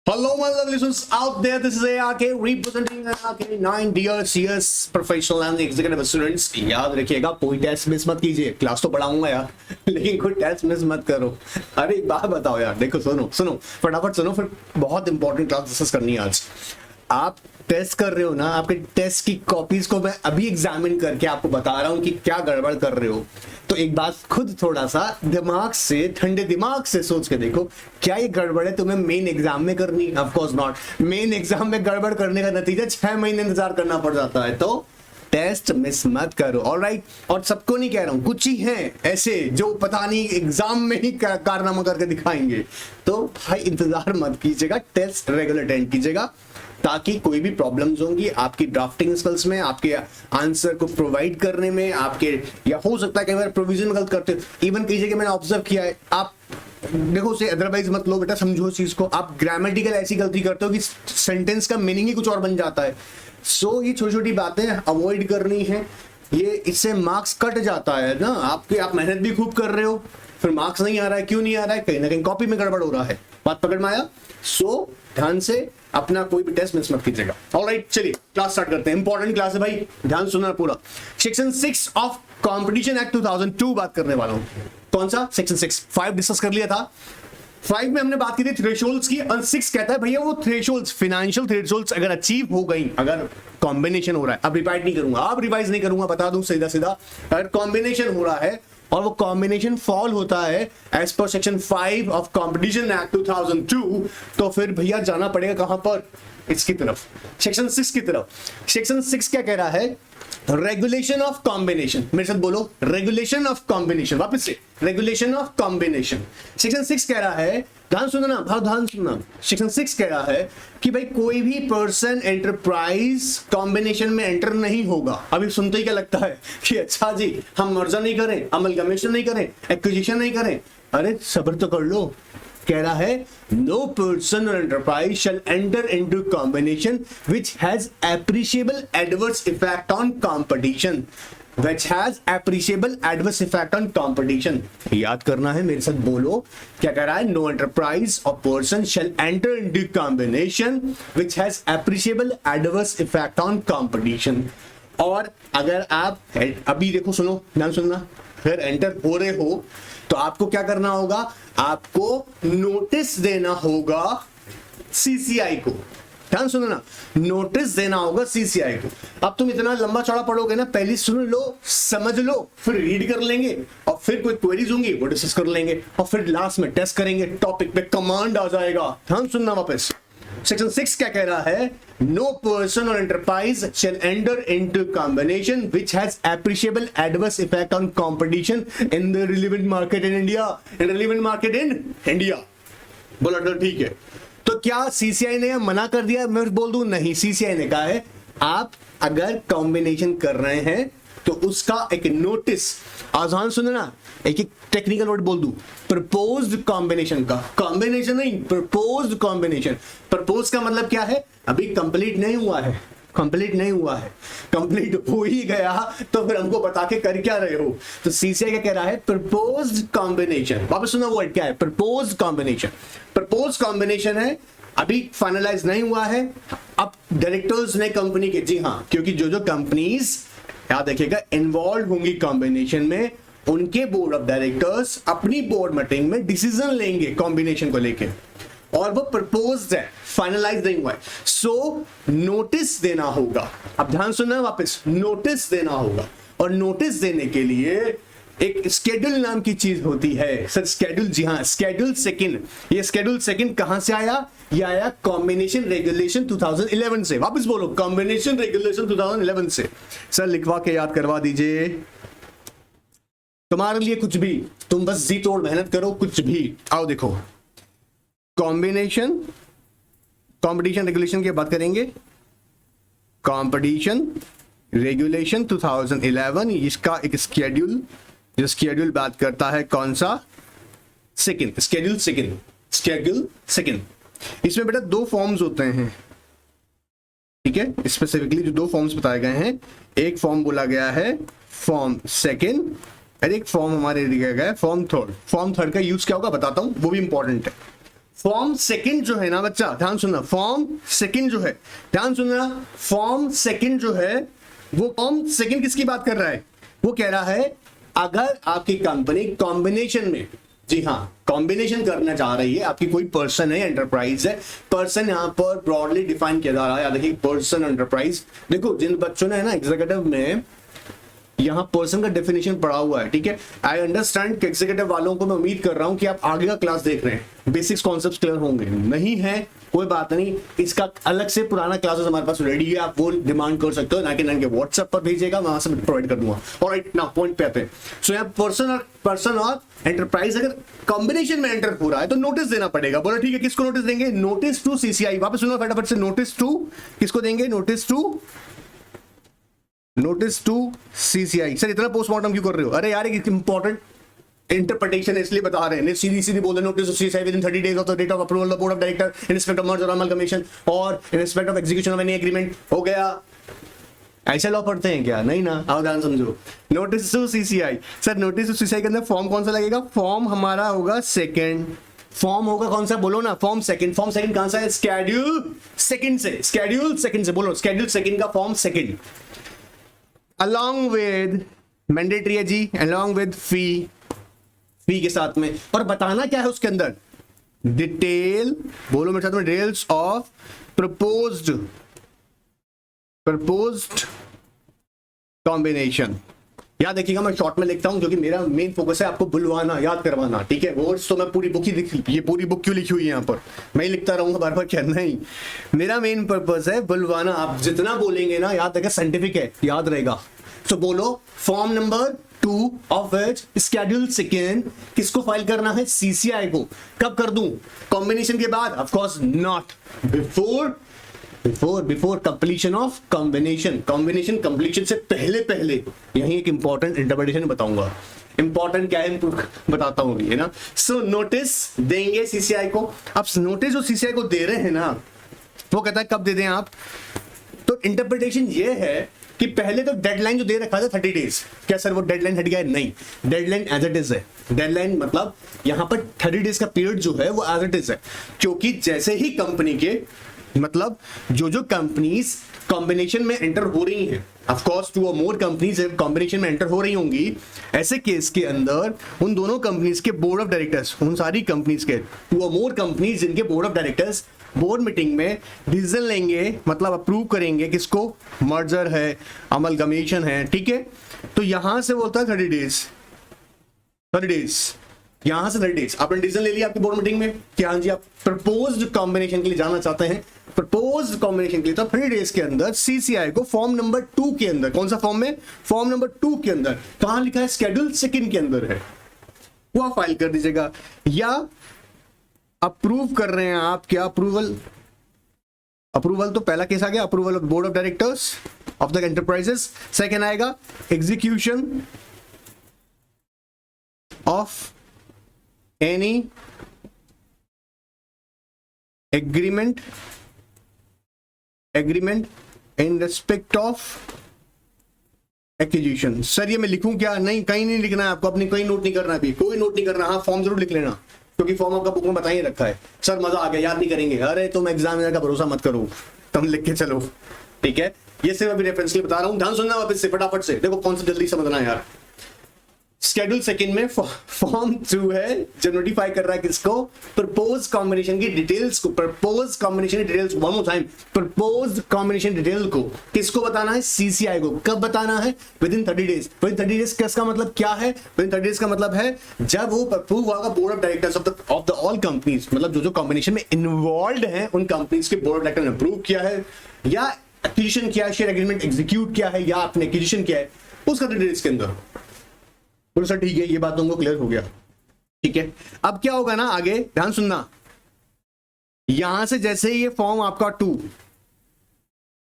Hello, my lovely students out there. This is ARK representing ARK 9 dear CS professional and executive students. याद रखिएगा कोई test miss मत कीजिए. Class तो पढ़ाऊंगा यार, लेकिन कोई टेस्ट मिस मत करो. अरे एक बात बताओ यार, देखो सुनो फटाफट सुनो, फिर बहुत इंपॉर्टेंट क्लास डिस्कस करनी है आज. आप टेस्ट कर रहे हो ना, आपके टेस्ट की कॉपीज को मैं अभी एग्जामिन करके आपको बता रहा हूं कि क्या गड़बड़ कर रहे हो. तो एक बात खुद थोड़ा सा दिमाग से, ठंडे दिमाग से सोच के देखो, क्या ये गड़बड़ है तुम्हें मेन एग्जाम में करनी? Of course not. Main exam में गड़बड़ करने का नतीजा 6 महीने इंतजार करना पड़ जाता है. तो टेस्ट मिस मत करो. ऑलराइट. और सबको नहीं कह रहा हूं, कुछ ही हैं ऐसे जो पता नहीं एग्जाम में ही कारनामा करके दिखाएंगे. तो भाई इंतजार मत कीजिएगा, टेस्ट रेगुलर अटेंड कीजिएगा ताकि कोई भी प्रॉब्लम्स होंगी आपकी ड्राफ्टिंग स्किल्स में, आपके आंसर को प्रोवाइड करने में, आपके, या हो सकता है कई बार प्रोविजन गलत करते हो. इवन कई जगह मैंने ऑब्जर्व किया है, आप देखो उसे अदरवाइज मत लो बेटा, समझो इस चीज को. आप ग्रामेटिकल ऐसी गलती करते हो कि सेंटेंस का मीनिंग ही कुछ और बन जाता है. सो ये छोटी छोटी बातें अवॉइड करनी है. ये इससे मार्क्स कट जाता है ना आपके. आप मेहनत भी खूब कर रहे हो, फिर मार्क्स नहीं आ रहा है. क्यों नहीं आ रहा है? कहीं ना कहीं कॉपी में गड़बड़ हो रहा है. बात पकड़ में आया? सो ध्यान से अपना कोई भी टेस्ट मिस मत कीजिएगा. ऑलराइट, चलिए क्लास स्टार्ट करते हैं. इंपॉर्टेंट क्लास है भाई, ध्यान सुनना पूरा. सेक्शन 6 ऑफ कंपटीशन एक्ट 2002 बात करने वाला हूं. कौन सा? सेक्शन 6. 5 डिस्कस कर लिया था. 5 में हमने बात की थी थ्रेशोल्ड्स की, और 6 कहता है भैया वो थ्रेशोल्ड्स, फाइनेंशियल थ्रेशोल्ड्स अगर अचीव हो गई, अगर कॉम्बिनेशन हो रहा है, अब रिपीट नहीं करूंगा, अब रिवाइज नहीं करूंगा, बता दूं सीधा सीधा, अगर कॉम्बिनेशन हो रहा है और वो कॉम्बिनेशन फॉल होता है as per section 5 of competition act 2002, तो फिर भैया जाना पड़ेगा कहां पर? इसकी तरफ, सेक्शन 6 की तरफ. सेक्शन 6 क्या कह रहा है? Regulation of combination. मेरे साथ बोलो, रेगुलेशन ऑफ कॉम्बिनेशन. वापस से, रेगुलेशन ऑफ कॉम्बिनेशन. सेक्शन 6 कह रहा है, ध्यान सुनना, बहुत ध्यान सुनना. सेक्शन 6 कह रहा है कि भाई कोई भी पर्सन एंटरप्राइज कॉम्बिनेशन में एंटर नहीं होगा. अभी सुनते ही क्या लगता है कि अच्छा जी हम मर्जर नहीं करें, अमलगमेशन नहीं करें, एक्विजिशन नहीं करें. अरे सब्र तो कर लो. कह रहा है no person or enterprise shall enter into combination which has appreciable adverse effect on competition. which has appreciable adverse effect on competition. याद करना है, मेरे साथ बोलो. क्या कह रहा है? No enterprise or person shall enter into combination which has appreciable adverse effect on competition. और अगर आप अभी देखो, सुनो, ध्यान सुनना, फिर एंटर हो रहे हो तो आपको क्या करना होगा? आपको नोटिस देना होगा सीसीआई को. ध्यान सुनो ना, नोटिस देना होगा सीसीआई को. अब तुम इतना लंबा चौड़ा पढ़ोगे ना, पहले सुन लो, समझ लो, फिर रीड कर लेंगे, और फिर कोई क्वेरीज होंगी वो डिस्कस कर लेंगे, और फिर लास्ट में टेस्ट करेंगे. टॉपिक पे कमांड आ जाएगा. ध्यान सुनना वापस. सेक्शन 6 क्या कह रहा है? No person or enterprise shall enter into combination which has appreciable adverse effect on competition in the relevant market in India. In relevant market in India. बोला तो ठीक है. तो क्या सीसीआई ने मना कर दिया? मैं बोल दूं नहीं. सीसीआई ने कहा है आप अगर कॉम्बिनेशन कर रहे हैं तो उसका एक नोटिस, आसान सुनना, एक एक टेक्निकल वर्ड बोल दूं, प्रपोज्ड कॉम्बिनेशन का. कॉम्बिनेशन नहीं, प्रपोज्ड कॉम्बिनेशन. प्रपोज का मतलब क्या है? अभी कंप्लीट नहीं हुआ है. कंप्लीट नहीं हुआ है, कंप्लीट हो ही गया तो फिर हमको बता के कर क्या रहे हो? तो सीसीआई क्या कह रहा है? Proposed combination. वापस सुनो वर्ड क्या है? Proposed combination. प्रपोज्ड कॉम्बिनेशन है, अभी फाइनलाइज नहीं हुआ है. अब डायरेक्टर्स ने कंपनी के, जी हाँ, क्योंकि जो जो कंपनीज, याद रखिएगा, इन्वॉल्व होंगी कॉम्बिनेशन में, उनके बोर्ड ऑफ डायरेक्टर्स अपनी बोर्ड मीटिंग में डिसीजन लेंगे कॉम्बिनेशन को लेके, और वो प्रपोज्ड है, फाइनलाइज नहीं हुआ है. सो नोटिस देना होगा. अब ध्यान सुनना वापस, नोटिस देना होगा. और नोटिस देने के लिए एक स्केड्यूल नाम की चीज होती है. सर स्केड्यूल, जी हाँ, स्केड्यूल सेकंड. ये स्केड्यूल सेकंड कहां से आया? ये आया कॉम्बिनेशन रेगुलेशन 2011 से. वापस बोलो, कॉम्बिनेशन रेगुलेशन 2011 से. सर लिखवा के याद करवा दीजिए. तुम्हारे लिए कुछ भी, तुम बस जी तोड़ मेहनत करो, कुछ भी. आओ देखो, कॉम्बिनेशन, कॉम्पिटिशन रेगुलेशन की बात करेंगे. कॉम्पिटिशन रेगुलेशन 2011, इसका एक स्केड्यूल, जो स्केड्यूल बात करता है कौन सा? Second, schedule second. Schedule second. इसमें बेटा 2 फॉर्म्स होते हैं, ठीक है? स्पेसिफिकली जो 2 फॉर्म्स बताए गए हैं, एक फॉर्म बोला गया है फॉर्म सेकंड, और एक फॉर्म हमारे दिया गया है फॉर्म थर्ड. फॉर्म थर्ड का यूज क्या होगा बताता हूं, वो भी इंपॉर्टेंट है. फॉर्म सेकंड जो है ना बच्चा, ध्यान सुनना, फॉर्म सेकंड जो है, ध्यान सुनना, फॉर्म सेकंड जो है वो फॉर्म सेकंड किसकी बात कर रहा है? वो कह रहा है अगर आपकी कंपनी कॉम्बिनेशन में, जी हाँ, कॉम्बिनेशन करना चाह रही है, आपकी कोई पर्सन है, एंटरप्राइज है, पर्सन यहां पर ब्रॉडली डिफाइन किया जा रहा है, याद रखिए पर्सन एंटरप्राइज। देखो जिन बच्चों ने है ना एग्जीक्यूटिव में यहां पर्सन का डेफिनेशन पढ़ा हुआ है, ठीक है, आई अंडरस्टैंड एग्जीक्यूटिव वालों को मैं उम्मीद कर रहा हूं कि आप आगे का क्लास देख रहे हैं, बेसिक्स कॉन्सेप्ट्स क्लियर होंगे, नहीं है कोई बात नहीं, इसका अलग से पुराना क्लासेस हमारे पास रेडी है, आप वो डिमांड कर सकते हो, 99 के व्हाट्सएप पर भेजिएगा, मैं वहां से प्रोवाइड कर दूंगा। ऑलराइट, नाउ पॉइंट पे आते हैं। सो यहाँ पर्सन और एंटरप्राइज अगर कॉम्बिनेशन में एंटर हो रहा है तो नोटिस देना पड़ेगा। बोलो ठीक है, किसको नोटिस देंगे? Notice to CCI. वापस सुनो फटाफट से, नोटिस टू किसको देंगे? Notice to CCI. सर इतना पोस्टमार्टम क्यों कर रहे हो? अरे यार एक इंपॉर्टेंट इंटरप्रिटेशन इसलिए बता रहे हैं, सीधी सीधी बोल रहे notice to CCI within 30 days of the date of approval of board of director in respect of merger or amalgamation or in respect of execution of any agreement. हो गया? ऐसे लॉ पढ़ते हैं क्या? नहीं ना, आओ ध्यान समझो। Notice to CCI, sir notice to CCI के अंदर फॉर्म कौन सा लगेगा? फॉर्म हमारा होगा सेकंड। फॉर्म होगा कौन सा? बोलो ना, फॉर्म सेकंड। फॉर्म सेकंड कहां से है? स्केड्यूल सेकंड से। स्केड्यूल सेकंड से बोलो, स्केड्यूल सेकंड का form second along with mandatory है जी, अलॉन्ग विद फी के साथ में। और बताना क्या है उसके अंदर? डिटेल, बोलो मेरे साथ में, डिटेल्स ऑफ प्रपोज्ड कॉम्बिनेशन। याद रखिएगा मैं शॉर्ट में लिखता हूं क्योंकि मेरा मेन फोकस है आपको बुलवाना, याद करवाना, ठीक है। वर्ड्स तो मैं पूरी बुक ही ये पूरी बुक क्यों लिखी हुई है यहाँ पर, मैं ही लिखता रहूंगा बार बार क्या? नहीं, मेरा मेन पर्पस है बुलवाना। आप जितना बोलेंगे ना, याद रखेगा, साइंटिफिक है, याद रहेगा। तो बोलो form number 2 of which schedule second किसको फाइल करना है? सीसीआई को। कब कर दूं? कॉम्बिनेशन के बाद? Of course not, before completion of combination. Combination completion से पहले यही एक इंपॉर्टेंट इंटरप्रिटेशन बताऊंगा। इंपॉर्टेंट क्या है बताता हूं, है ना। सो नोटिस देंगे सीसीआई को। अब नोटिस जो सीसीआई को दे रहे हैं ना, वो कहता है कब दे दें आप? तो इंटरप्रिटेशन ये है कि पहले तो डेडलाइन जो दे रखा था 30 डेज, क्या सर वो डेडलाइन हट गया है? नहीं, डेडलाइन एज इट इज है। डेडलाइन मतलब यहां पर 30 डेज का पीरियड जो है वो एज इट इज है, क्योंकि जैसे ही कंपनी के मतलब जो कंपनीज कॉम्बिनेशन में एंटर हो रही हैं, ऑफ कोर्स 2 और मोर कंपनीज कॉम्बिनेशन में एंटर हो रही होंगी, ऐसे केस के अंदर उन दोनों कंपनीज के बोर्ड ऑफ डायरेक्टर्स, उन सारी कंपनीज के 2 और मोर कंपनीज जिनके board of directors board meeting में डिसीजन लेंगे, मतलब अप्रूव करेंगे किसको? मर्जर है, अमलगमेशन है, ठीक है। तो यहां से बोलता है 30 डेज, यहां से 30 डेज आपने डिसीजन ले लिया आपकी बोर्ड मीटिंग में कि हाँ जी आप प्रपोज्ड कॉम्बिनेशन के लिए जाना चाहते हैं, प्रपोज्ड कॉम्बिनेशन के लिए, तो 30 डेज के अंदर सीसीआई को फॉर्म नंबर 2 के अंदर, कौन सा फॉर्म में? फॉर्म नंबर 2 के अंदर, कहां लिखा है? स्केड्यूल सेकंड के अंदर है, वो आप फाइल कर दीजिएगा। या अप्रूव कर रहे हैं आप, क्या अप्रूवल तो पहला केस आ गया, approval of board of directors of the enterprises. Second आएगा execution of any agreement in respect of acquisition. Sir ये मैं लिखूं क्या? नहीं, कहीं नहीं लिखना है आपको, अपनी कोई नोट नहीं करना, अभी कोई नोट नहीं करना। हाँ फॉर्म जरूर लिख लेना, क्योंकि फॉर्म आपका बुक में बता ही रखा है। सर मजा आ गया, याद नहीं करेंगे, अरे तुम एग्जामिनर का भरोसा मत करो, तुम लिख के चलो, ठीक है। ये सिर्फ अभी रेफरेंस के लिए बता रहा हूं, ध्यान सुनना वापस से फटाफट से, देखो कौन सा जल्दी समझना है यार। स्केड्यूल सेकंड में फॉर्म 2 है जो नोटिफाई कर रहा है किसको? प्रपोज कॉम्बिनेशन की डिटेल्स को। प्रपोज कॉम्बिनेशन की details, one more time, propose combination detail को किसको बताना है? सीसीआई को। कब बताना है? With in 30 days. With in 30 days का मतलब क्या है? विद इन 30 डेज का मतलब है जब वो अप्रूव होगा board of directors of the all companies, मतलब जो कॉम्बिनेशन में इन्वॉल्व है उन कंपनीज के बोर्ड ऑफ डायरेक्टर ने अप्रूव किया है या एक्विजिशन किया है, शेयर एग्रीमेंट एग्जीक्यूट किया है या आपने एक्विजिशन किया है, उसका डिटेल्स के अंदर। बोलो सर ठीक है, ये बात तुमको क्लियर हो गया, ठीक है। अब क्या होगा ना आगे, ध्यान सुनना, यहां से जैसे ही ये फॉर्म आपका 2,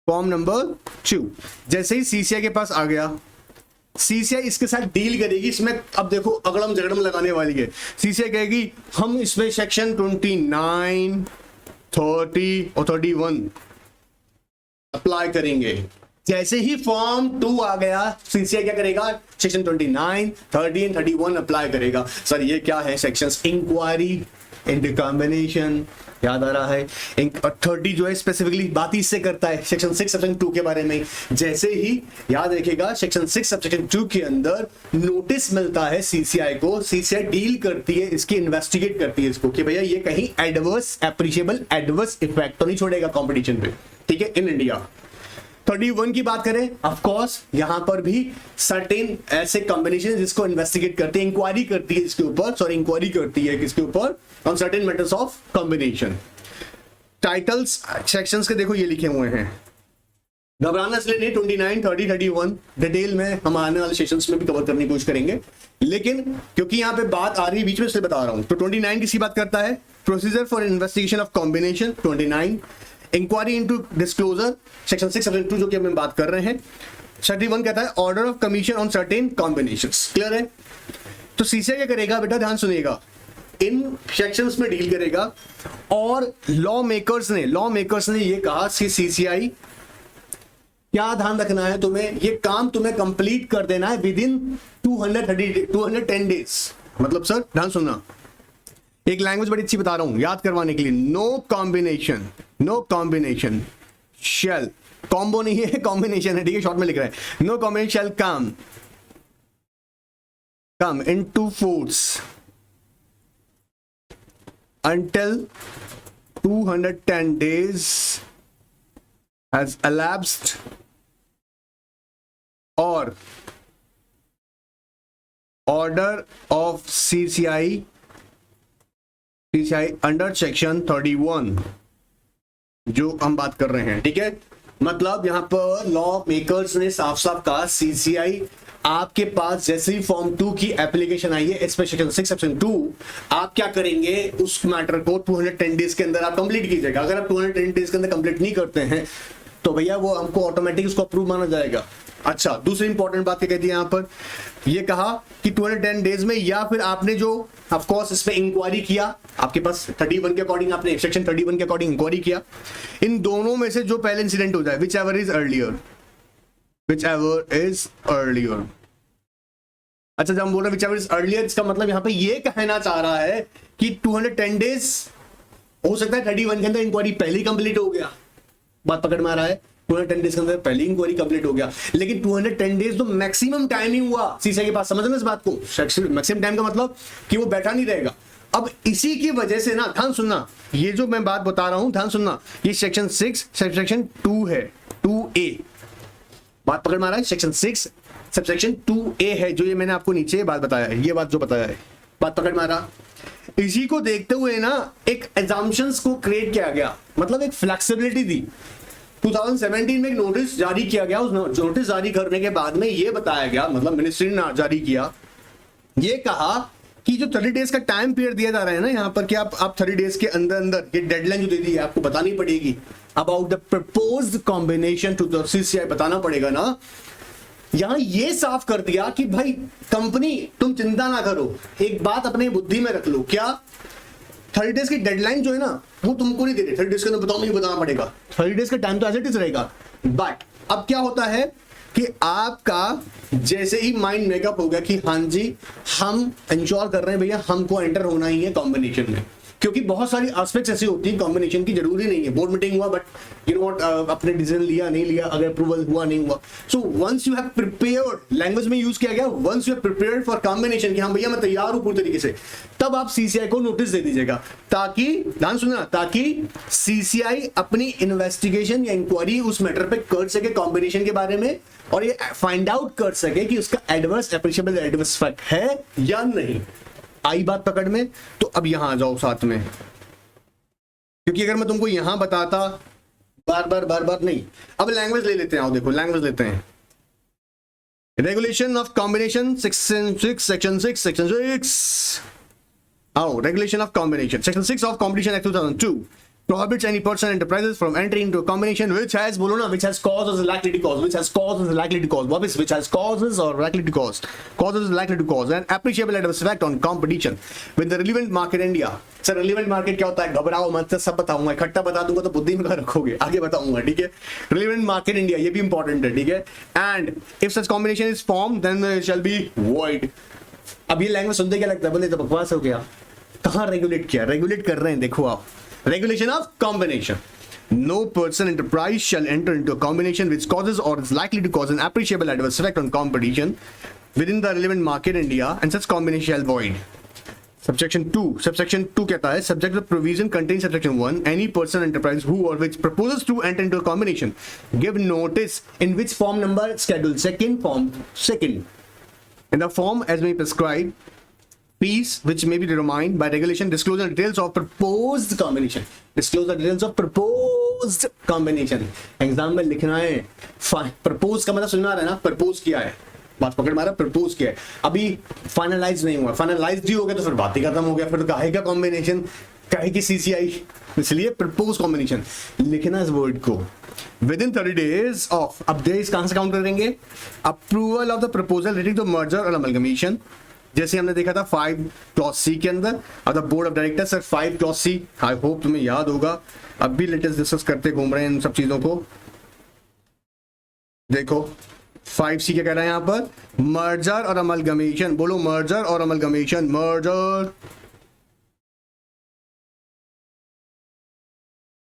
फॉर्म नंबर 2 जैसे ही सीसीआई के पास आ गया, सीसीआई इसके साथ डील करेगी। इसमें अब देखो अगड़म झगड़म लगाने वाली है। सीसीआई कहेगी हम इसमें सेक्शन 29, 30 और 31 अप्लाई करेंगे। जैसे ही फॉर्म 2 आ गया, सीसीआई क्या करेगा? सेक्शन 29, 30 और 31 अप्लाई करेगा। सर ये क्या है सेक्शंस? इंक्वायरी इंटू कॉम्बिनेशन, याद आ रहा है। 30 जो है स्पेसिफिकली बात ही इससे करता है, सेक्शन 6 सेक्शन 2 के बारे में। जैसे ही याद रखिएगा सेक्शन 6 सेक्शन 2 के अंदर नोटिस मिलता है सीसीआई को, सीसीआई डील करती है इसकी, इन्वेस्टिगेट करती है इसको कि भैया ये कहीं एडवर्स एप्रिशिएबल एडवर्स इफेक्ट तो नहीं छोड़ेगा कंपटीशन पे, ठीक है, इन इंडिया। 31 की बात करें, ऑफ कोर्स यहां पर भी सर्टेन ऐसे कॉम्बिनेशन जिसको इन्वेस्टिगेट करती है, इंक्वायरी करती है इसके ऊपर, सॉरी इंक्वायरी करती है किसके ऊपर, on certain matters of combination. Titles sections के देखो ये लिखे हुए हैं, घबराना इसलिए नहीं, 29, 30, 31 डिटेल में हम आने वाले सेशंस में भी कवर करने की कोशिश करेंगे, लेकिन क्योंकि यहां पे बात आ रही है बीच में इसलिए बता रहा हूं। तो 29 किसकी बात करता है, procedure for investigation of combination, 29 inquiry into disclosure, section 6 section 2 जो कि हम बात कर रहे हैं। 31 कहता है order of commission on certain combinations, clear है। तो सीसीआई क्या करेगा बेटा, ध्यान सुनिएगा, इन सेक्शंस में डील करेगा, और लॉ मेकर्स ने ये कहा सीसीआई क्या ध्यान रखना है तुम्हें, ये काम तुम्हें कंप्लीट कर देना है विद इन 210 डेज। मतलब सर ध्यान सुनना, एक लैंग्वेज बड़ी अच्छी बता रहा हूं याद करवाने के लिए, नो कॉम्बिनेशन शेल, कॉम्बो नहीं है कॉम्बिनेशन है, ठीक है, शॉर्ट में लिख रहा है, no combination shall come into force until 210 days has elapsed or order of CCI under section 31 जो हम बात कर रहे हैं, ठीक है। मतलब यहां पर लॉ मेकर्स ने साफ साफ कहा सीसीआई आपके पास जैसे ही फॉर्म 2 की एप्लीकेशन आई है सेक्शन 6 सेक्शन 2, आप क्या करेंगे, उस मैटर को 210 डेज के अंदर आप कंप्लीट कीजिएगा। अगर आप 210 डेज के अंदर कंप्लीट नहीं करते हैं तो भैया वो हमको ऑटोमेटिक उसको अप्रूव माना जाएगा। अच्छा, दूसरी इंपॉर्टेंट बात क्या कहती है यहां पर, ये कहा कि 210 डेज में, या फिर आपने जो ऑफ कोर्स इस पे इंक्वायरी किया, आपके पास 31 के अकॉर्डिंग आपने सेक्शन 31 के अकॉर्डिंग इंक्वायरी किया, इन दोनों में से जो पहले इंसिडेंट हो जाए, विच एवर इज अर्लियर। अच्छा, जब हम बोल रहे हैं विच एवर इज अर्लियर, इसका मतलब यहां पे ये कहना चाह रहा है कि 210 डेज हो सकता है 31 के अंदर इंक्वायरी पहले ही कंप्लीट हो गया, बात पकड़ में आ रहा है, 210 डेज के अंदर पहली इंक्वायरी कंप्लीट हो गया, लेकिन 210 डेज तो मैक्सिमम टाइम ही हुआ सीसीआई के पास, समझ में इस बात को, मैक्सिमम टाइम का मतलब कि वो बैठा नहीं रहेगा। अब इसी की वजह से ना, ध्यान सुनना, ये जो मैं बात बता रहा हूं ध्यान सुनना, ये सेक्शन 6 सेक्शन 2 है, 2A, बात पकड़ में आ रहा है, सेक्शन 6 सबसेक्शन 2A है, जो ये मैंने आपको नीचे बात बताया है, ये बात जो बताया है, बात पकड़ में आ रहा। इसी को देखते हुए ना एक एजम्पशंस को क्रिएट किया गया, मतलब एक फ्लेक्सिबिलिटी दी। 2017 में एक नोटिस जारी किया गया, उस नोटिस जारी करने के बाद में ये बताया गया, मतलब मिनिस्ट्री ने जारी किया, ये कहा कि जो 30 डेज का टाइम पीरियड दिया जा रहा है ना यहाँ पर, कि आप 30 डेज के अंदर अंदर ये डेडलाइन जो दे दी है आपको बतानी पड़ेगी about the proposed combination to the CCI, बताना पड़ेगा ना। यहां ये साफ कर दिया कि भाई कंपनी तुम चिंता ना करो, एक बात अपने बुद्धि में रख लो, क्या 30 डेज की डेडलाइन जो है ना वो तुमको नहीं दे रही, 30 डेज के अंदर बताओ, मुझे बताना पड़ेगा, 30 डेज का टाइम तो एज इट इज रहेगा, बट अब क्या होता है कि आपका जैसे ही माइंड मेकअप हो गया कि हाँ जी हम इंश्योर कर रहे हैं भैया हमको एंटर होना ही है कॉम्बिनेशन में, क्योंकि बहुत सारी एस्पेक्ट्स ऐसी होती हैं कॉम्बिनेशन की, जरूरी नहीं है बोर्ड मीटिंग हुआ बट यू नो व्हाट, अपने डिसीजन लिया नहीं लिया, अगर अप्रूवल हुआ नहीं हुआ, so once you have prepared, language में यूज किया गया, once you have prepared for combination कि हाँ भैया मैं तैयार हूं पूरी तरीके से, तब आप सीसीआई को नोटिस दे दीजिएगा, ताकि ध्यान सुनना, ताकि सीसीआई अपनी इन्वेस्टिगेशन या इंक्वायरी उस मैटर पे कर सके कॉम्बिनेशन के बारे में, और ये फाइंड आउट कर सके कि उसका एडवर्स एप्रिशिएबल एडवर्स इफेक्ट है या नहीं। आई बात पकड़ में? तो अब यहां आ जाओ साथ में, क्योंकि अगर मैं तुमको यहां बताता बार बार नहीं, अब लैंग्वेज ले लेते हैं, आओ देखो लैंग्वेज लेते हैं, रेगुलेशन ऑफ कॉम्बिनेशन सेक्शन 6 आओ, regulation of combination section 6 of combination act 2002 prohibits any person enterprises from entering into a combination which has, बोलो ना, which has causes or likely to cause, which has causes or likely to cause, वापस which has causes or likely to cause, causes or likely to cause an appreciable adverse effect on competition with the relevant market India। Sir relevant market क्या होता है, घबराओ मत, सब बताऊंगा, इकट्ठा बता दूंगा तो बुद्धि में कहाँ रखोगे, आगे बताऊंगा, ठीक है। relevant market India ये भी इंपॉर्टेंट है, ठीक है। and if such combination is formed then it shall be void। अब ये लैंग्वेज सुनते क्या लगता है, बोले तो बकवास हो गया, कहाँ रेगुलेट किया, रेगुलेट कर रहे हैं, देखो आप, regulation of combination. No person enterprise shall enter into a combination which causes or is likely to cause an appreciable adverse effect on competition within the relevant market in India, and such combination shall void. Subsection 2 कहता है, subject to the provision contained subsection 1, any person enterprise who or which proposes to enter into a combination give notice in which form number schedule second form second in the form as may prescribe fees which may be determined by regulation, disclose the details of proposed combination, disclose the details of proposed combination. Exam में लिखना है, propose का मतलब सुनना है ना, propose किया है, बात पकड़ मारा, प्रपोज किया है, अभी फाइनलाइज नहीं हुआ, फाइनलाइज ही हो गया तो फिर बात ही खत्म हो गया, फिर काहे का कॉम्बिनेशन, काहे की सीसीआई, इसलिए प्रपोज कॉम्बिनेशन लिखना इस वर्ड को. Within 30 days of, अब डेज कहां से काउंट करेंगे, approval of the proposal relating to merger or amalgamation, जैसे हमने देखा था 5 क्लॉज सी के अंदर, अब the board of directors sir 5 clause C, I hope तुम्हें याद होगा, अब भी लेटेस्ट डिस्कस करते घूम रहे हैं इन सब चीजों को. देखो 5C क्या कह रहा है यहां पर, मर्जर और अमलगमेशन, बोलो merger or amalgamation,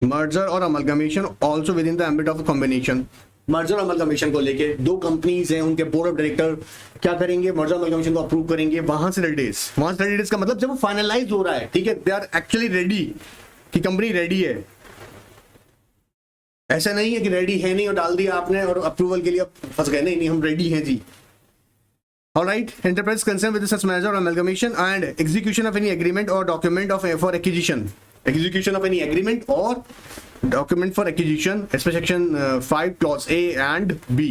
merger or amalgamation also with in the ambit of combination. Merger or amalgamation को लेके 2 कंपनीज हैं, उनके बोर्ड ऑफ डायरेक्टर क्या करेंगे, मर्जर अमलगमेशन को अप्रूव करेंगे, वहां से 30 डेज का मतलब जब वो फाइनलाइज हो रहा है, ठीक है, दे आर एक्चुअली रेडी, कि कंपनी रेडी है, ऐसा नहीं है कि रेडी है नहीं और डाल दिया आपने और अप्रूवल के लिए फंस गए, नहीं, हम रेडी हैं जी. Alright, enterprise concerned with such merger or amalgamation and execution of any agreement or document for acquisition. Execution of any agreement or document for acquisition, as per section 5 clause A and B.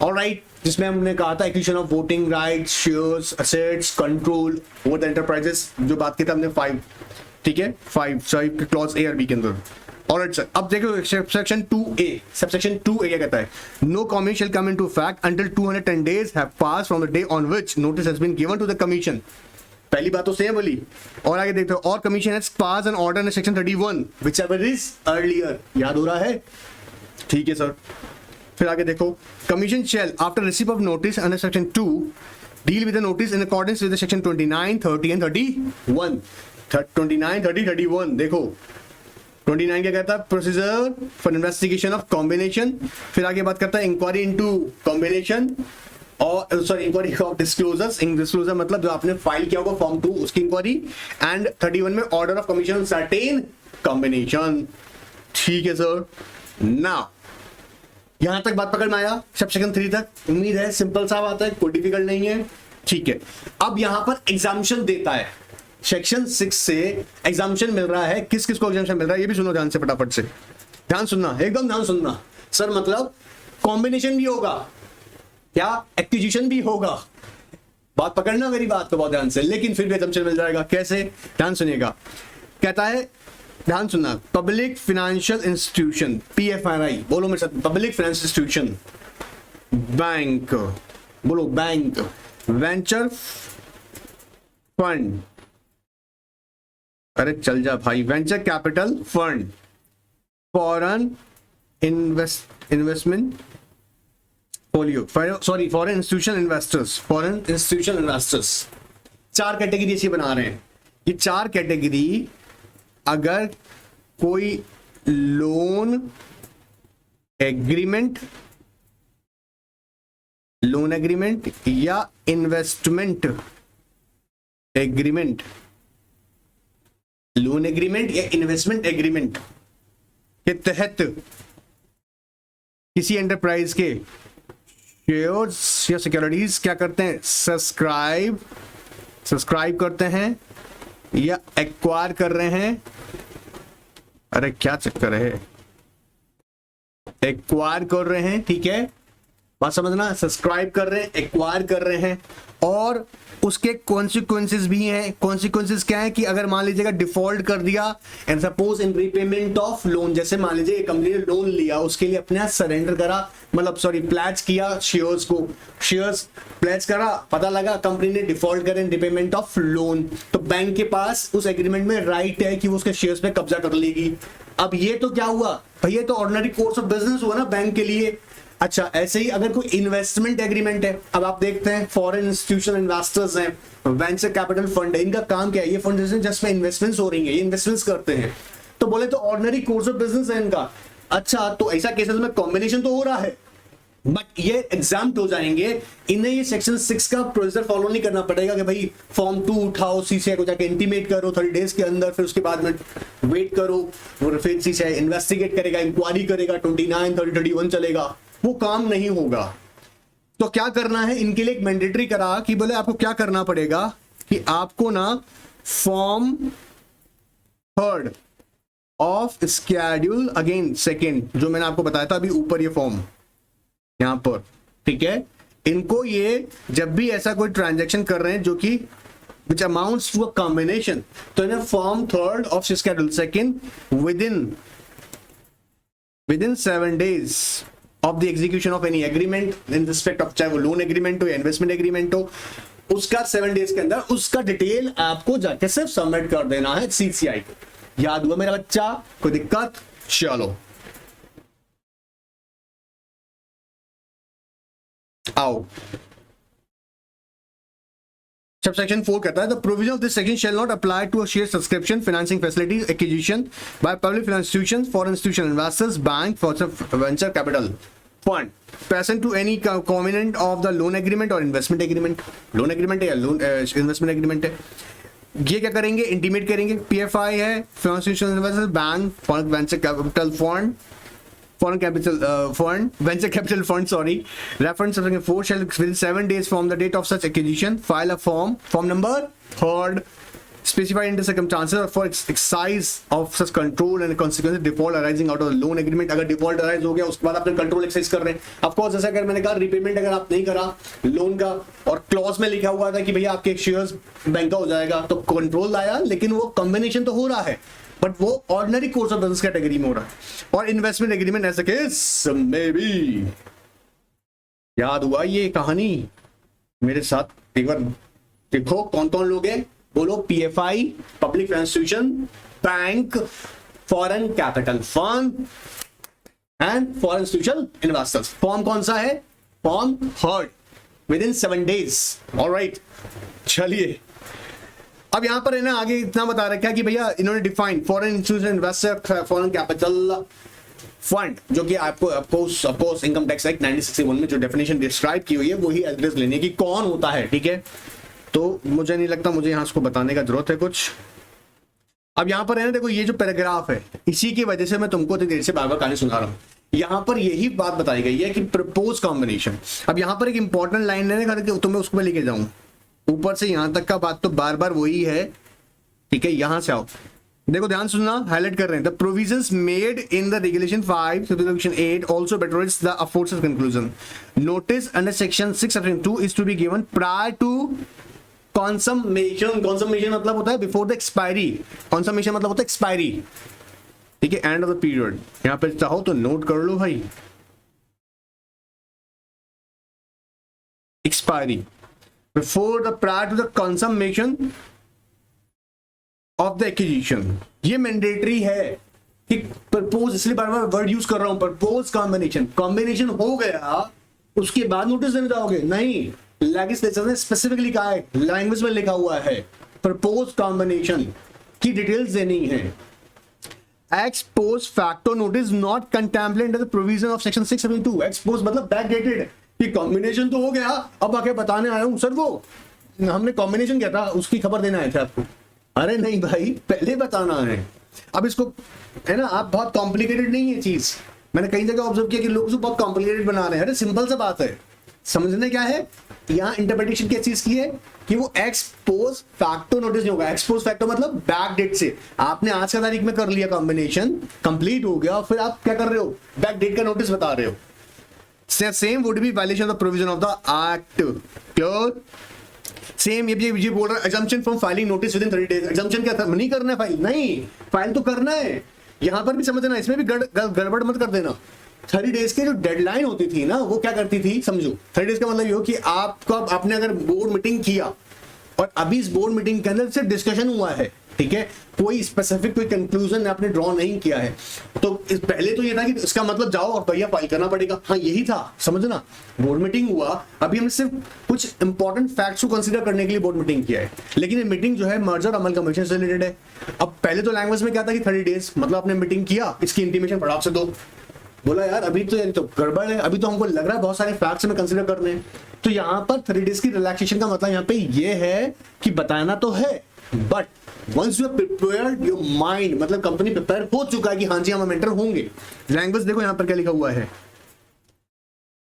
Alright, जिसमें हमने कहा था acquisition of voting rights, shares, assets, control over the enterprises, जो बात की थी हमने 5, ठीक है, 5 clause A और B के अंदर. Alright sir, अब देखो subsection 2A. Subsection 2A क्या कहता है? No comment shall come into effect until 210 days have passed from the day on which notice has been given to the commission. पहली बात तो सेम बोली, और आगे देखते हो, और commission has passed an order in section 31 whichever is earlier. याद हो रहा है? ठीक है सर. फिर आगे देखो, commission shall after receipt of notice under section 2 deal with the notice in accordance with the section 29, 30 and 31. 29, 30, 31 देखो. 29 क्या कहता है, procedure for investigation of combination. फिर आगे बात करता है इंक्वायरी इनटू कॉम्बिनेशन और sorry inquiry of disclosures. Disclosure मतलब जो आपने फाइल किया होगा फॉर्म 2 उसकी इंक्वायरी. एंड 31 में order of commission certain combination. ठीक है सर. नाउ यहां तक बात पकड़ में आया, सेक्शन 3 तक. उम्मीद है सिंपल सा बात है, कोई डिफिकल्ट नहीं है. ठीक है, अब यहां पर एग्जाम्पशन देता है. सेक्शन 6 से एग्जाम्पशन मिल रहा है. किस किस को एग्जाम्पशन मिल रहा है ये भी सुनो ध्यान से, फटाफट से ध्यान सुनना, एकदम ध्यान सुनना. सर मतलब कॉम्बिनेशन भी होगा क्या, एक्विजिशन भी होगा, बात पकड़ना मेरी बात को बहुत ध्यान से, लेकिन फिर भी एग्जाम्पशन मिल जाएगा. कैसे, ध्यान सुनिएगा. कहता है, ध्यान सुनना, पब्लिक फाइनेंशियल इंस्टीट्यूशन, PFII, बोलो मेरे साथ, पब्लिक फाइनेंशियल इंस्टीट्यूशन, बैंक, बोलो बैंक, वेंचर फंड, अरे चल जा भाई, venture capital fund, foreign investment polio, sorry foreign institutional investors, foreign institutional investors. 4 category ऐसी बना रहे हैं. ये 4 कैटेगरी अगर कोई लोन एग्रीमेंट या इन्वेस्टमेंट एग्रीमेंट, लोन एग्रीमेंट या इन्वेस्टमेंट एग्रीमेंट के तहत किसी एंटरप्राइज के शेयर्स या सिक्योरिटीज क्या करते हैं, सब्सक्राइब करते हैं या एक्वायर कर रहे हैं. अरे क्या चक्कर है, एक्वायर कर रहे हैं, ठीक है, बात समझना. सब्सक्राइब कर रहे हैं, एक्वायर कर रहे हैं, और उसके कॉन्सिक्वेंसेस भी हैं. कॉन्सिक्वेंसेस क्या है कि अगर मान लीजिएगा डिफॉल्ट कर दिया and suppose in repayment of loan, जैसे मान लीजिए कंपनी ने लोन लिया, उसके लिए अपने सरेंडर करा, मतलब सॉरी प्लेज किया शेयर्स को, शेयर्स प्लेज करा, पता लगा कंपनी ने डिफॉल्ट करे इन रीपेमेंट ऑफ लोन, तो बैंक के पास उस एग्रीमेंट में राइट है कि वो उसके शेयर्स पे कब्जा कर लेगी. अब ये तो क्या हुआ भाई, ये तो ऑर्डिनरी कोर्स ऑफ बिजनेस हुआ ना बैंक के लिए. अच्छा ऐसे ही अगर कोई इन्वेस्टमेंट एग्रीमेंट है, अब आप देखते हैं फॉरेन इंस्टीट्यूशनल इन्वेस्टर्स हैं, वेंचर कैपिटल फंड है, इनका काम क्या है, ये फंड जस्ट में इन्वेस्टमेंट्स हो रही है, ये इन्वेस्टमेंट्स करते हैं, तो बोले तो ऑर्डिनरी कोर्स ऑफ बिजनेस है इनका। अच्छा तो ऐसा केसेस में कॉम्बिनेशन तो हो रहा है, बट ये एग्जाम्प्ट हो जाएंगे, इन्हें ये सेक्शन 6 का प्रोसीजर फॉलो नहीं करना पड़ेगा कि भाई फॉर्म 2 उठाओ, सीसीआई को जाके इंटीमेट करो 30 डेज के अंदर, फिर उसके बाद में वेट करो, और फिर सीसीआई इन्वेस्टिगेट करेगा, इंक्वायरी करेगा, 29, 30, 31 चलेगा, वो काम नहीं होगा। तो क्या करना है इनके लिए एक मैंडेटरी करा कि बोले आपको क्या करना पड़ेगा कि आपको ना form 3 of schedule again second, जो मैंने आपको बताया था अभी ऊपर ये फॉर्म यहां पर, ठीक है, इनको ये जब भी ऐसा कोई ट्रांजैक्शन कर रहे हैं जो कि which amounts to a combination, तो इन्हें form 3 of schedule second within 7 days of the execution of any agreement in respect of, चाहे वो लोन एग्रीमेंट हो या इन्वेस्टमेंट एग्रीमेंट हो, उसका 7 डेज के अंदर उसका डिटेल आपको जाके सिर्फ सबमिट कर देना है सीसीआई को। याद हुआ मेरा बच्चा? कोई दिक्कत? चलो आओ, Subsection 4 कहता है, the provision of this section shall not apply to a share subscription, financing facility, acquisition by public financial institutions, foreign institutional investors, bank, venture capital fund, present to any covenant of the loan agreement or investment agreement. Loan agreement है या loan investment agreement है, ये क्या करेंगे, intimate करेंगे। PFI है, financial institutional investors, bank, foreign venture capital fund, foreign capital fund, venture capital fund, sorry, reference section 4 shall within 7 days from the date of such acquisition file a form number 3 specified in the circumstances for exercise of such control and consequences default arising out of the loan agreement। अगर default arise हो गया उसके बाद आपने control exercise कर रहे हैं, of course जैसा अगर मैंने कहा रिपेमेंट अगर आप नहीं करा लोन का और क्लॉज में लिखा हुआ था कि भैया आपके शेयर्स बैंक का हो जाएगा, तो कंट्रोल आया, लेकिन वो कॉम्बिनेशन तो हो रहा है, बट वो ordinary course of business category में हो रहा है। और इन्वेस्टमेंट एग्रीमेंट ऐसा केस में भी, याद हुआ ये कहानी मेरे साथ एक बार देखो, कौन कौन लोग हैं बोलो, PFI public institution, bank, foreign capital fund and foreign institutional investors. Form कौन सा है? Form 3 with in 7 days. Alright, चलिए अब यहां पर है ना आगे इतना बता रखा है कि भैया इन्होंने define foreign institution investor, foreign capital fund, जो कि आपको ऑफकोर्स इनकम टैक्स एक्ट 1961 में जो डेफिनेशन डिस्क्राइब की हुई है वही एड्रेस लेने की कौन होता है, ठीक है। तो मुझे नहीं लगता मुझे यहां इसको बताने का जरूरत है कुछ। अब यहां पर है ना देखो, ये जो पैराग्राफ है इसी की वजह से मैं तुमको इतनी देर से बार बार कहानी सुना रहा हूं। यहां पर यही बात बताई गई है कि प्रपोज कॉम्बिनेशन। अब यहां पर एक इंपॉर्टेंट लाइन है ना, तुम्हें उसको मैं लेके जाऊं, ऊपर से यहां तक का बात तो बार बार वही है, ठीक है। यहां से आओ, देखो ध्यान सुनना, हाईलाइट कर रहे हैं, the provisions made in the regulation 5 subsection 8 also betters the afforded conclusion. Notice under section 6 subsection 2 is to be given prior to consummation. Consummation मतलब होता है बिफोर द एक्सपायरी, कंसम्मेशन मतलब होता है एक्सपायरी, ठीक है, एंड ऑफ द पीरियड। यहां पे चाहो तो नोट कर लो भाई, expiry before the prior to the consummation of the acquisition। ये मैंडेटरी है कि प्रपोज, इसलिए बार बार वर्ड यूज कर रहा हूं, प्रपोज कॉम्बिनेशन। कॉम्बिनेशन हो गया उसके बाद नोटिस देने जाओगे नहीं, लेजिस्लेचर ने स्पेसिफिकली कहा है, लैंग्वेज में लिखा हुआ है, प्रपोज कॉम्बिनेशन की डिटेल्स देनी है। X post facto notice not contemplate under the provision of section 672। X post मतलब बैकडेटेड, कि कॉम्बिनेशन तो हो गया, अब आके बताने आया हूं सर वो हमने कॉम्बिनेशन क्या था उसकी खबर देना आए थे आपको। अरे नहीं भाई, पहले बताना है। अब इसको है ना, आप बहुत कॉम्प्लिकेटेड नहीं है चीज, मैंने कई जगह ऑब्जर्व किया कि लोग उसको बहुत कॉम्प्लिकेटेड बना रहे हैं। अरे सिंपल सा बात है, समझने क्या है, यहाँ इंटरप्रिटेशन क्या चीज की है कि वो एक्स पोस्ट फैक्टो नोटिस नहीं होगा। एक्स पोस्ट फैक्टो मतलब बैक डेट से, आपने आज का तारीख में कर लिया कॉम्बिनेशन, कंप्लीट हो गया, फिर आप क्या कर रहे हो, बैक डेट का नोटिस बता रहे हो। Same would be violation of the provision of the act। Clear? Same ये बोल रहा है assumption from filing notice within 30 days। assumption क्या था, नहीं करना है फाइल, नहीं फाइल तो करना है। यहां पर भी समझना, इसमें भी गड़बड़ मत कर देना। 30 डेज की जो डेडलाइन होती थी ना, वो क्या करती थी समझो। 30 डेज का मतलब ये हो कि आपको आपने अगर बोर्ड मीटिंग किया और अभी इस बोर्ड मीटिंग के अंदर सिर्फ डिस्कशन हुआ है, ठीक है, कोई स्पेसिफिक कोई कंक्लूजन आपने ड्रॉ नहीं किया है। तो पहले तो ये था कि इसका मतलब जाओ और भैया फाइल करना पड़ेगा, हाँ यही था, समझना। बोर्ड मीटिंग हुआ, अभी हमने सिर्फ कुछ इंपॉर्टेंट फैक्ट्स को कंसीडर करने के लिए बोर्ड मीटिंग किया है, लेकिन ये मीटिंग जो है मर्जर अमलकमीशन से रिलेटेड है। अब पहले तो लैंग्वेज में क्या था कि 30 डेज, मतलब आपने मीटिंग किया, इसकी इंटीमेशन फटाक से दो। बोला यार अभी तो गड़बड़ है, अभी तो हमको लग रहा है बहुत सारे फैक्ट्स में कंसीडर करने हैं। तो यहाँ पर 30 डेज की रिलैक्सेशन का मतलब यहाँ पे ये है कि बताना तो है, but once you prepared your mind, मतलब कंपनी प्रिपेयर हो चुका है कि हाँ जी हम एंटर होंगे। लैंग्वेज देखो यहाँ पर क्या लिखा हुआ है,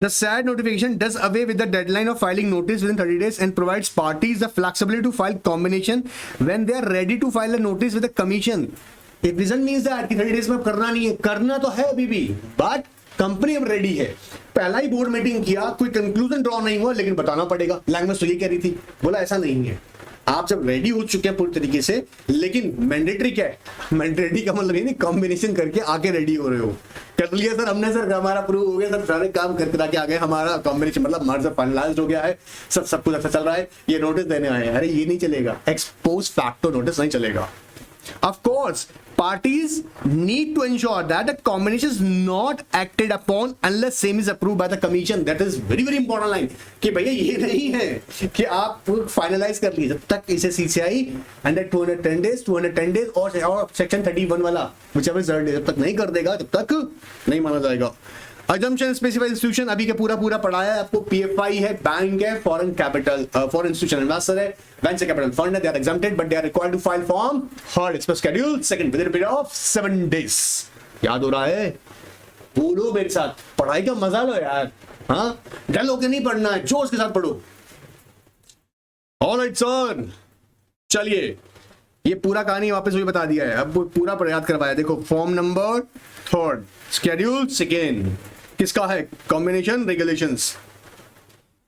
The SAD notification does away with the deadline of filing notice within 30 days and provides parties the flexibility to file combination when they are ready to file a notice with the commission. It doesn't mean that कि 30 days में करना नहीं है, करना तो है अभी भी, बट कंपनी अब रेडी है। पहला ही बोर्ड मीटिंग किया, कोई कंक्लूजन ड्रॉ नहीं हुआ, लेकिन बताना पड़ेगा। लैंग्वेज तो ये कह रही थी, बोला ऐसा नहीं है, आप जब रेडी हो चुके हैं पूरी तरीके से, लेकिन मैंडेटरी क्या है, मैंडेटरी का मतलब नहीं कॉम्बिनेशन करके आके रेडी हो रहे हो। कर लिया सर हमने, सर हमारा प्रूव हो गया, सर सारे काम करके आ गए, हमारा कॉम्बिनेशन मतलब मर्जर फाइनलाइज्ड हो गया है, सब कुछ अच्छा चल रहा है, ये नोटिस देने आए हैं। अरे ये नहीं चलेगा, एक्सपोज फैक्टो नोटिस नहीं चलेगा। Of course, parties need to ensure that the combination is not acted upon unless same is approved by the commission. That is very very important line कि भैया ये नहीं है कि आप फाइनलाइज कर लीजिए, जब तक इसे CCI अंडर 210 डेज और सेक्शन 31 वाला whichever जब तक नहीं कर देगा तब तक नहीं माना जाएगा। Assumption specified institution अभी के पूरा पढ़ाया है आपको। PFI है, बैंक है, foreign capital foreign institution investor है, वेंचर कैपिटल फंड है, they are exempted but they are required to file form हर express schedule second within period of 7 days। याद हो रहा है? बोलो मेरे साथ, पढ़ाई का मजा लो यार, हाँ डल होके नहीं पढ़ना है, जोश के साथ पढ़ो। ऑलराइट सर, चलिए ये पूरा कहानी वापस वही बता दिया है, अब पूरा याद करवाया। देखो फॉर्म नंबर 3 शेड्यूल सेकेंड किसका है, combination regulations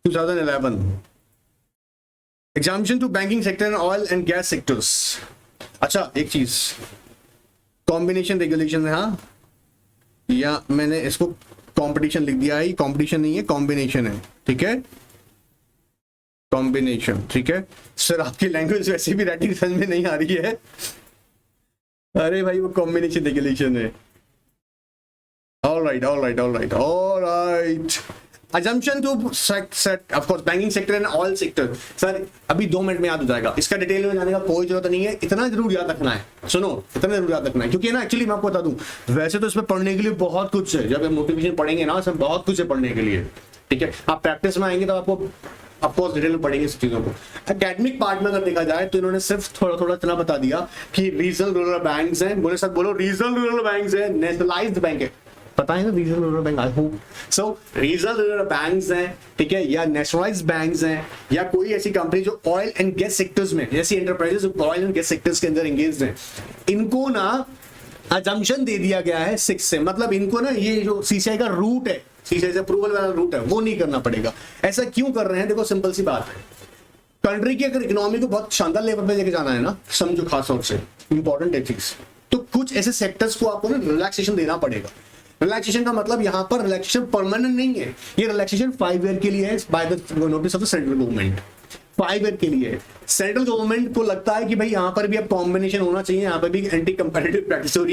2011, examination to banking sector and oil and gas sectors. अच्छा एक चीज, कॉम्बिनेशन रेगुलेशन है, हाँ या मैंने इसको कंपटीशन लिख दिया है, कंपटीशन नहीं है कॉम्बिनेशन है, ठीक है कॉम्बिनेशन, ठीक है सर आपकी लैंग्वेज वैसे भी राइटिंग समझ में नहीं आ रही है। अरे भाई वो कॉम्बिनेशन रेगुलेशन है। All right. Assumption to set, of course, banking sector and all sector. Sir अभी 2 मिनट में याद हो जाएगा, इसका डिटेल में जाने का कोई जरूरत नहीं है, इतना जरूर याद रखना है। सुनो, इतना जरूर याद रखना है, क्योंकि ना एक्चुअली मैं आपको बता दूं, वैसे तो इसमें पढ़ने के लिए बहुत कुछ है, जब हम मोटिवेशन पढ़ेंगे ना इसमें बहुत कुछ है पढ़ने के लिए, ठीक है। आप प्रैक्टिस में आएंगे तो आपको ऑफकोर्स डिटेल में पढ़ेंगे इस चीजों को। एकेडमिक पार्ट में अगर देखा जाए तो इन्होंने सिर्फ थोड़ा इतना बता दिया कि रीजनल रूरल बैंक्स हैं, बोले साथ बोलो रीजनल रूरल बैंक्स हैं, नेशनलाइज्ड बैंक है, पता है ना regional rural bank, I hope so regional rural banks हैं, ठीक है, या नेशनलाइज्ड बैंक्स हैं, या कोई ऐसी कंपनी जो ऑयल एंड गैस सेक्टर्स में, ऐसी enterprises oil and gas sectors के अंदर एंगेज्ड हैं, इनको ना अजम्पशन दे दिया गया है 6 से, मतलब इनको ना ये जो CCI का रूट है, CCI से अप्रूवल वाला रूट है, वो नहीं करना पड़ेगा। ऐसा क्यों कर रहे हैं? देखो सिंपल सी बात है, कंट्री की अगर इकोनॉमी को बहुत शानदार लेवल पे लेके जाना है ना, समझो खास तौर से इंपॉर्टेंट है चीज, तो कुछ ऐसे सेक्टर्स को आपको ना रिलैक्सेशन देना पड़ेगा। रिलैक्सेशन का मतलब यहाँ पर रिलैक्सेशन परमानेंट नहीं है, ये रिलैक्सेशन 5 ईयर के लिए है by the notice of the central government, 5 year के लिए। सेंट्रल गवर्नमेंट को लगता है कि भाई यहाँ पर भी अब कॉम्बिनेशन होना चाहिए, यहाँ पर भी एंटी कंपैरेटिव प्रैक्टिस हो रही है।